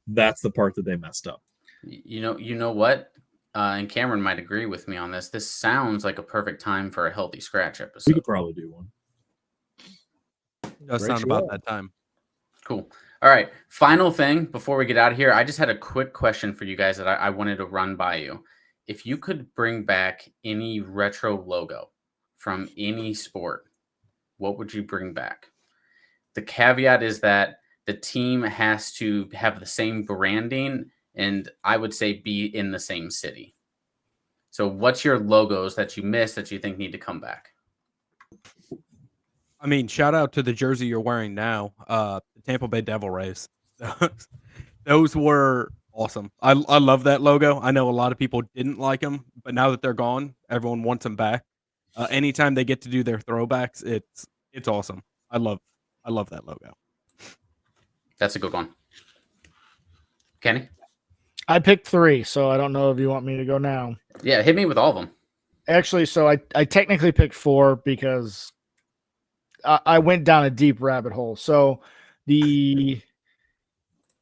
Speaker 4: that's the part that they messed up.
Speaker 2: You know what? And Cameron might agree with me on this. This sounds like a perfect time for a healthy scratch episode.
Speaker 4: We could probably do one.
Speaker 3: It does sound about that time.
Speaker 2: Cool. All right. Final thing before we get out of here, I just had a quick question for you guys that I wanted to run by you. If you could bring back any retro logo from any sport, what would you bring back? The caveat is that the team has to have the same branding and I would say be in the same city. So what's your logos that you missed that you think need to come back?
Speaker 3: I mean, shout out to the jersey you're wearing now, the Tampa Bay Devil Rays. Those were awesome. I love that logo. I know a lot of people didn't like them, but now that they're gone, everyone wants them back. Anytime they get to do their throwbacks, it's awesome. I love that logo.
Speaker 2: That's a good one. Kenny?
Speaker 1: I picked 3, so I don't know if you want me to go now.
Speaker 2: Yeah, hit me with all of them.
Speaker 1: Actually, so I technically picked 4 because I went down a deep rabbit hole. So the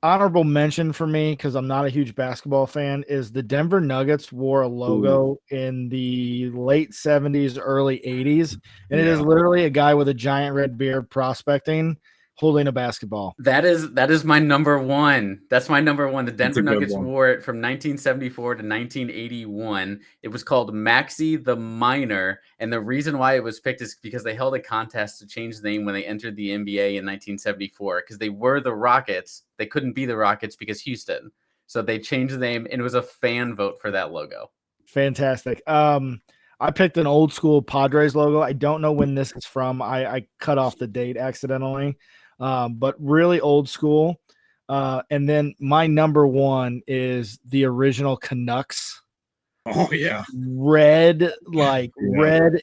Speaker 1: honorable mention for me, because I'm not a huge basketball fan, is the Denver Nuggets wore a logo in the late 70s, early 80s. And it is literally a guy with a giant red beard prospecting holding a basketball.
Speaker 2: That is my number one. That's my number one. The Denver Nuggets wore it from 1974 to 1981. It was called Maxi the Miner. And the reason why it was picked is because they held a contest to change the name when they entered the NBA in 1974 because they were the Rockets. They couldn't be the Rockets because Houston. So they changed the name and it was a fan vote for that logo.
Speaker 1: Fantastic. I picked an old school Padres logo. I don't know when this is from. I cut off the date accidentally. But really old school. And then my number 1 is the original Canucks.
Speaker 4: Oh, yeah.
Speaker 1: Red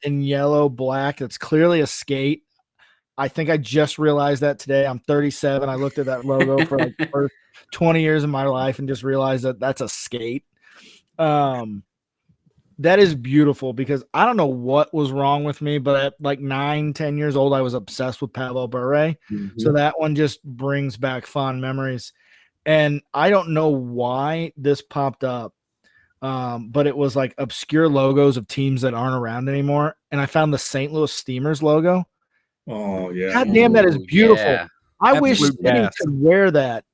Speaker 1: and yellow, black. It's clearly a skate. I think I just realized that today. I'm 37. I looked at that logo for like the first 20 years of my life and just realized that that's a skate. That is beautiful because I don't know what was wrong with me, but at like 9-10 years old, I was obsessed with Pavel Bure. So that one just brings back fond memories. And I don't know why this popped up, but it was like obscure logos of teams that aren't around anymore. And I found the St. Louis Steamers logo.
Speaker 4: Oh, yeah.
Speaker 1: God damn, that is beautiful.
Speaker 2: Yeah.
Speaker 1: I wish City could wear that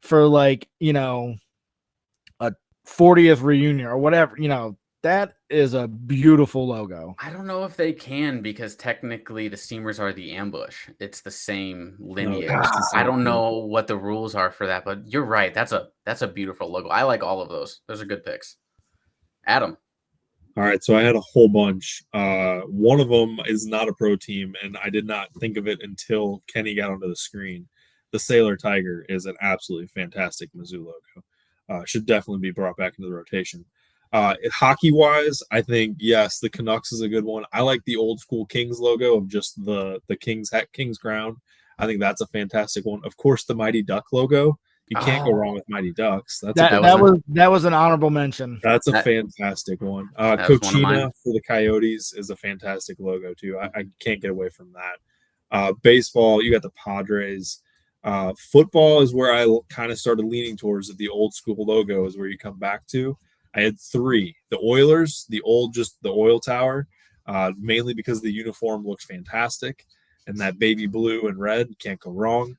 Speaker 1: for like, a 40th reunion or whatever, That is a beautiful logo.
Speaker 2: I don't know if they can because technically the Steamers are the ambush. It's the same lineage. I don't know what the rules are for that, but you're right. That's a beautiful logo. I like all of those. Those are good picks. Adam.
Speaker 4: All right, so I had a whole bunch. One of them is not a pro team, and I did not think of it until Kenny got onto the screen. The Sailor Tiger is an absolutely fantastic Mizzou logo. Should definitely be brought back into the rotation. Hockey-wise, I think, yes, the Canucks is a good one. I like the old school Kings logo of just the Kings crown. I think that's a fantastic one. Of course, the Mighty Duck logo. You can't go
Speaker 1: Oh.
Speaker 4: wrong with Mighty Ducks. That's
Speaker 1: That was an honorable mention.
Speaker 4: That's a
Speaker 2: That-
Speaker 4: fantastic one.
Speaker 2: That's one of mine.
Speaker 4: Cochina for the Coyotes is a fantastic logo too. I can't get away from that. Baseball, you got the Padres. Football is where I kind of started leaning towards that the old school logo is where you come back to. I had 3. The Oilers, the oil tower, mainly because the uniform looks fantastic, and that baby blue and red, can't go wrong.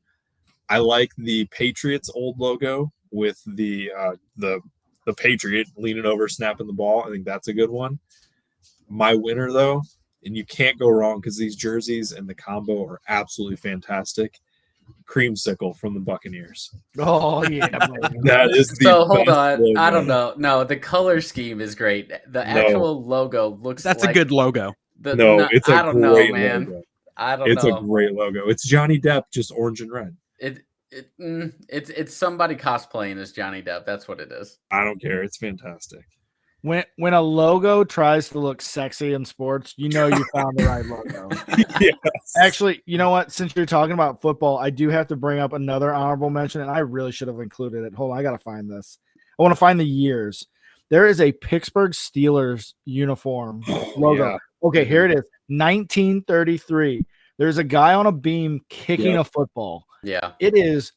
Speaker 4: I like the Patriots old logo with the Patriot leaning over, snapping the ball. I think that's a good one. My winner, though, and you can't go wrong because these jerseys and the combo are absolutely fantastic. Creamsicle from the Buccaneers.
Speaker 1: Oh yeah,
Speaker 4: That is the
Speaker 2: So hold
Speaker 4: best
Speaker 2: on,
Speaker 4: logo.
Speaker 2: I don't know. No, the color scheme is great. The actual logo looks.
Speaker 3: That's
Speaker 2: like
Speaker 3: a good logo.
Speaker 4: It's a
Speaker 2: I don't know,
Speaker 4: great
Speaker 2: man.
Speaker 4: logo.
Speaker 2: I don't
Speaker 4: It's
Speaker 2: know.
Speaker 4: a great logo. It's Johnny Depp, just orange and red.
Speaker 2: It's somebody cosplaying as Johnny Depp. That's what it is.
Speaker 4: I don't care. It's fantastic.
Speaker 1: When a logo tries to look sexy in sports, you know you found the right logo.
Speaker 4: Yes.
Speaker 1: Actually, you know what? Since you're talking about football, I do have to bring up another honorable mention, and I really should have included it. Hold on, I gotta find this. I want to find the years. There is a Pittsburgh Steelers uniform logo.
Speaker 4: Yeah.
Speaker 1: Okay, here it is. 1933. There's a guy on a beam kicking a football.
Speaker 2: Yeah.
Speaker 1: It is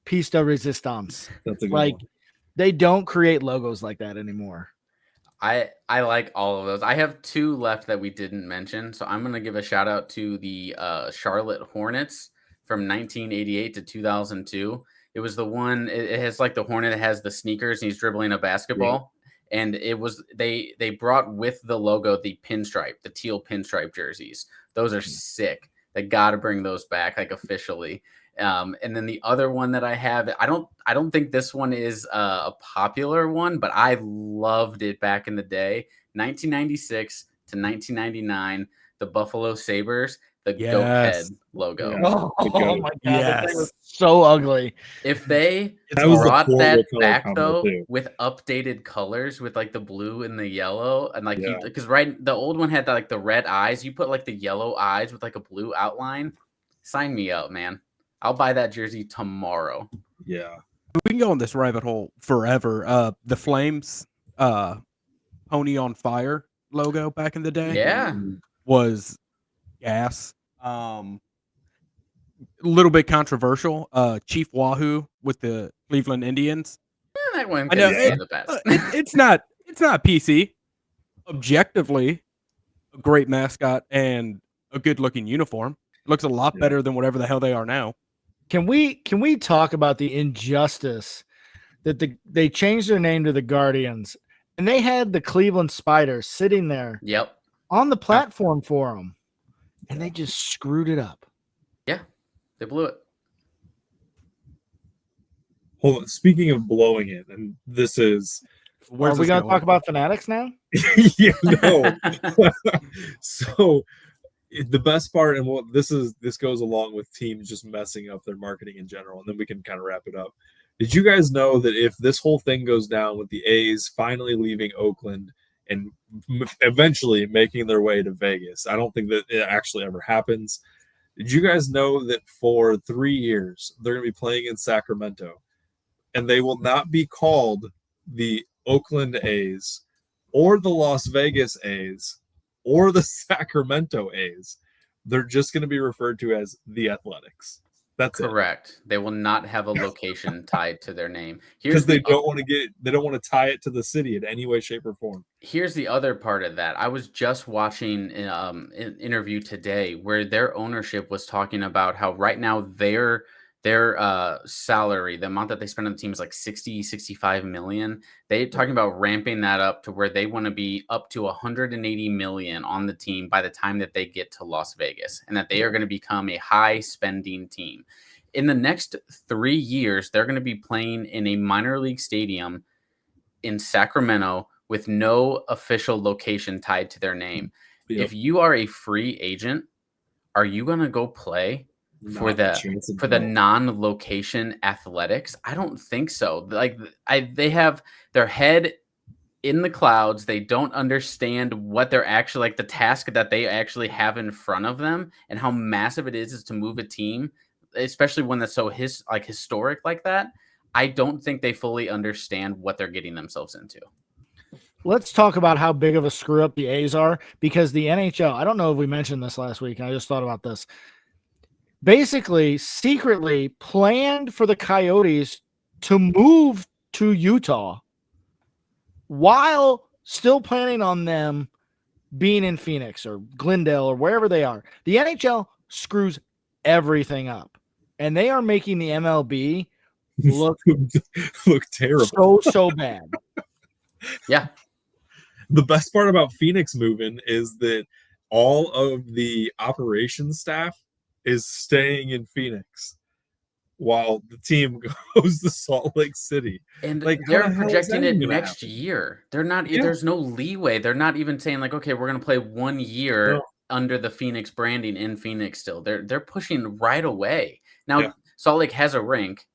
Speaker 1: piece de resistance.
Speaker 4: That's a good
Speaker 1: Like,
Speaker 4: one.
Speaker 1: they don't create logos like that anymore.
Speaker 2: I like all of those. I have 2 left that we didn't mention, so I'm gonna give a shout out to the Charlotte Hornets from 1988 to 2002. It was the one. It has like the Hornet that has the sneakers and he's dribbling a basketball, and it was they brought with the logo the pinstripe, the teal pinstripe jerseys. Those are sick. They got to bring those back like officially. And then the other one that I have, I don't think this one is a popular one, but I loved it back in the day, 1996 to 1999, the Buffalo Sabres, the goat head logo.
Speaker 4: Yeah.
Speaker 1: Oh my god, that thing
Speaker 3: Yes.
Speaker 1: was so ugly.
Speaker 2: If they
Speaker 4: That was the
Speaker 2: brought
Speaker 4: horrible
Speaker 2: that
Speaker 4: color
Speaker 2: back
Speaker 4: combo,
Speaker 2: though
Speaker 4: too.
Speaker 2: with updated colors, with like the blue and the yellow, and like
Speaker 4: Yeah.
Speaker 2: because the old one had like the red eyes, you put like the yellow eyes with like a blue outline. Sign me up, man. I'll buy that jersey tomorrow.
Speaker 4: Yeah.
Speaker 3: We can go on this rabbit hole forever. The Flames Pony on Fire logo back in the day
Speaker 2: Yeah.
Speaker 3: was gas. A little bit controversial. Chief Wahoo with the Cleveland Indians.
Speaker 2: That one
Speaker 3: I know
Speaker 2: couldn't be the best.
Speaker 3: it's not PC. Objectively, a great mascot and a good looking uniform. Looks a lot better than whatever the hell they are now.
Speaker 1: Can we talk about the injustice that they changed their name to the Guardians, and they had the Cleveland Spiders sitting there
Speaker 2: Yep.
Speaker 1: on the platform for them, and they just screwed it up.
Speaker 2: Yeah. They blew it.
Speaker 4: Hold on. Speaking of blowing it, and this is
Speaker 3: Where's
Speaker 1: Are we
Speaker 3: this
Speaker 1: going to
Speaker 3: going?
Speaker 1: talk about Fanatics now?
Speaker 4: yeah, no. So the best part, and what this goes along with teams just messing up their marketing in general, and then we can kind of wrap it up. Did you guys know that if this whole thing goes down with the A's finally leaving Oakland and eventually making their way to Vegas, I don't think that it actually ever happens. Did you guys know that for 3 years they're going to be playing in Sacramento, and they will not be called the Oakland A's or the Las Vegas A's or the Sacramento A's? They're just going to be referred to as the Athletics. That's
Speaker 2: Correct. They will not have a location tied to their name.
Speaker 4: because they don't want to tie it to the city in any way, shape, or form.
Speaker 2: Here's the other part of that. I was just watching an interview today where their ownership was talking about how right now their salary, the amount that they spend on the team is like 65 million. They're talking about ramping that up to where they want to be up to 180 million on the team by the time that they get to Las Vegas, and that they are going to become a high spending team. In the next 3 years, they're going to be playing in a minor league stadium in Sacramento with no official location tied to their name.
Speaker 4: Yep.
Speaker 2: If you are a free agent, are you going to go play for the non-location athletics? I don't think so. Like they have their head in the clouds. They don't understand what they're actually like, the task that they actually have in front of them, and how massive it is to move a team, especially when that's so historic like that. I don't think they fully understand what they're getting themselves into.
Speaker 1: Let's talk about how big of a screw up the A's are, because the NHL, I don't know if we mentioned this last week, and I just thought about this. Basically, secretly planned for the Coyotes to move to Utah while still planning on them being in Phoenix or Glendale or wherever they are. The NHL screws everything up, and they are making the MLB look
Speaker 4: terrible.
Speaker 1: so bad.
Speaker 2: Yeah.
Speaker 4: The best part about Phoenix moving is that all of the operations staff is staying in Phoenix while the team goes to Salt Lake City.
Speaker 2: And
Speaker 4: like,
Speaker 2: they're projecting it next year. They're not, there's no leeway. They're not even saying like, okay, we're going to play 1 year under the Phoenix branding in Phoenix still. They're pushing right away. Now, Salt Lake has a rink,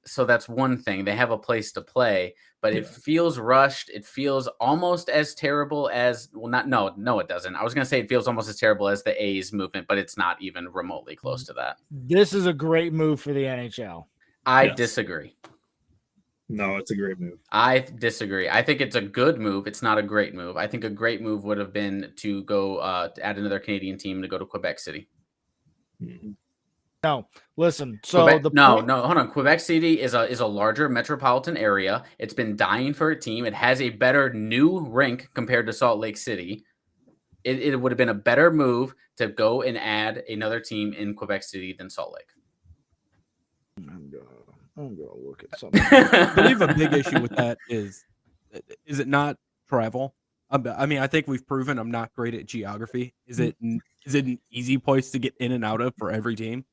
Speaker 2: so that's one thing. They have a place to play, but it feels rushed. It feels almost as terrible as, no, it doesn't. I was going to say it feels almost as terrible as the A's movement, but it's not even remotely close to that.
Speaker 1: This is a great move for the NHL.
Speaker 2: I disagree.
Speaker 4: No, it's a great move.
Speaker 2: I disagree. I think it's a good move. It's not a great move. I think a great move would have been to go to add another Canadian team to go to Quebec City.
Speaker 4: Mm-hmm.
Speaker 1: No, listen. So
Speaker 2: Quebec, hold on. Quebec City is a larger metropolitan area. It's been dying for a team. It has a better new rink compared to Salt Lake City. It would have been a better move to go and add another team in Quebec City than Salt Lake.
Speaker 1: I'm gonna look at something.
Speaker 3: I believe a big issue with that is it not travel? I mean, I think we've proven I'm not great at geography. Is it an easy place to get in and out of for every team?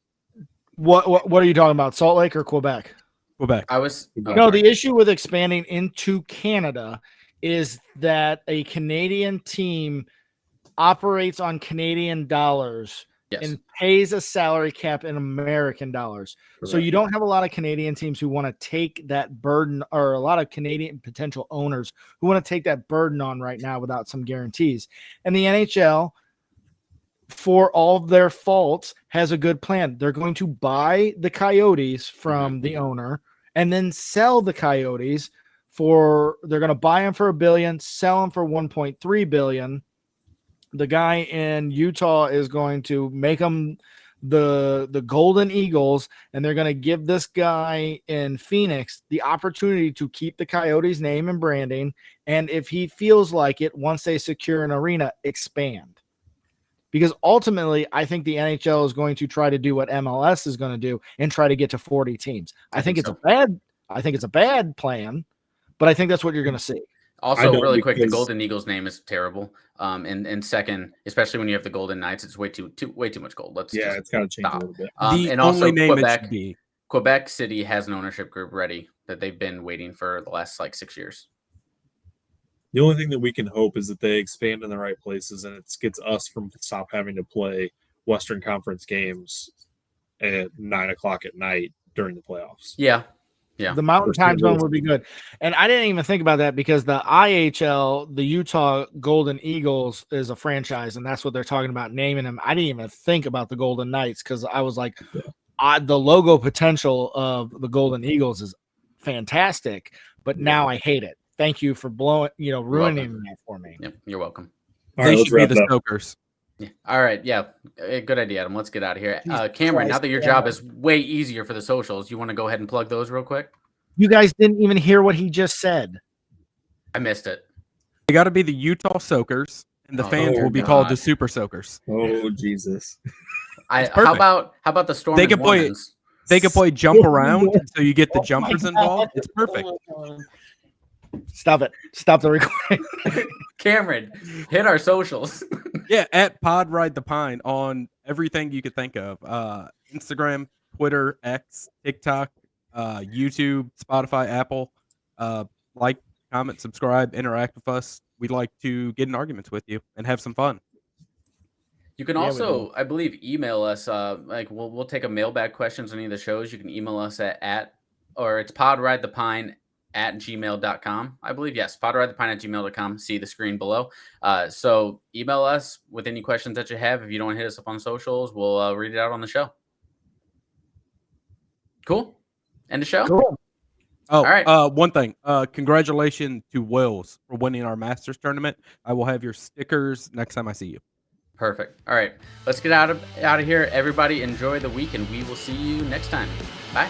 Speaker 1: What are you talking about? Salt Lake or Quebec?
Speaker 3: Quebec.
Speaker 1: The issue with expanding into Canada is that a Canadian team operates on Canadian dollars and pays a salary cap in American dollars. Correct. So you don't have a lot of Canadian teams who want to take that burden, or a lot of Canadian potential owners who want to take that burden on right now without some guarantees. And the NHL, for all of their faults, has a good plan. They're going to buy the Coyotes from the owner and then sell the Coyotes they're going to buy them for $1 billion, sell them for $1.3 billion. The guy in Utah is going to make them the Golden Eagles, and they're going to give this guy in Phoenix the opportunity to keep the Coyotes name and branding. And if he feels like it, once they secure an arena, expand. Because ultimately, I think the NHL is going to try to do what MLS is going to do and try to get to 40 teams. I think it's a bad plan, but I think that's what you're going to see.
Speaker 2: Also, really quick, the Golden Eagles name is terrible. And second, especially when you have the Golden Knights, it's way too much gold.
Speaker 4: It's got to change a little bit.
Speaker 2: And also, Quebec City has an ownership group ready that they've been waiting for the last 6 years.
Speaker 4: The only thing that we can hope is that they expand in the right places, and it gets us from stop having to play Western Conference games at 9:00 at night during the playoffs.
Speaker 2: Yeah.
Speaker 1: The Mountain Time Zone would be good. And I didn't even think about that because the IHL, the Utah Golden Eagles, is a franchise, and that's what they're talking about naming them. I didn't even think about the Golden Knights because I was like, the logo potential of the Golden Eagles is fantastic, but now I hate it. Thank you for ruining that for me.
Speaker 2: Yep, you're welcome.
Speaker 3: They should be the Stokers.
Speaker 2: Yeah. All right. Yeah. Good idea, Adam. Let's get out of here. Cameron, now that your job is way easier for the socials, you want to go ahead and plug those real quick?
Speaker 1: You guys didn't even hear what he just said.
Speaker 2: I missed it.
Speaker 3: They got to be the Utah Soakers, and the fans will be called the Super Soakers.
Speaker 4: Oh, Jesus.
Speaker 2: How about the Storm?
Speaker 3: They can play jump around, so you get the jumpers involved. It's perfect.
Speaker 1: Stop it. Stop the recording.
Speaker 2: Cameron, hit our socials.
Speaker 3: Yeah, at Pod Ride the Pine on everything you could think of. Instagram, Twitter, X, TikTok, YouTube, Spotify, Apple. Like, comment, subscribe, interact with us. We'd like to get in arguments with you and have some fun.
Speaker 2: You can also, I believe, email us. We'll take a mailbag questions on any of the shows. You can email us or it's podridethepine podridethePine@gmail.com. I believe, yes, podridethePine@gmail.com. See the screen below. So email us with any questions that you have. If you don't hit us up on socials, we'll read it out on the show. Cool. End the show?
Speaker 1: Cool.
Speaker 3: Oh,
Speaker 2: All right.
Speaker 3: one thing. Congratulations to Wills for winning our Masters tournament. I will have your stickers next time I see you.
Speaker 2: Perfect. All right. Let's get out of here. Everybody enjoy the week, and we will see you next time. Bye.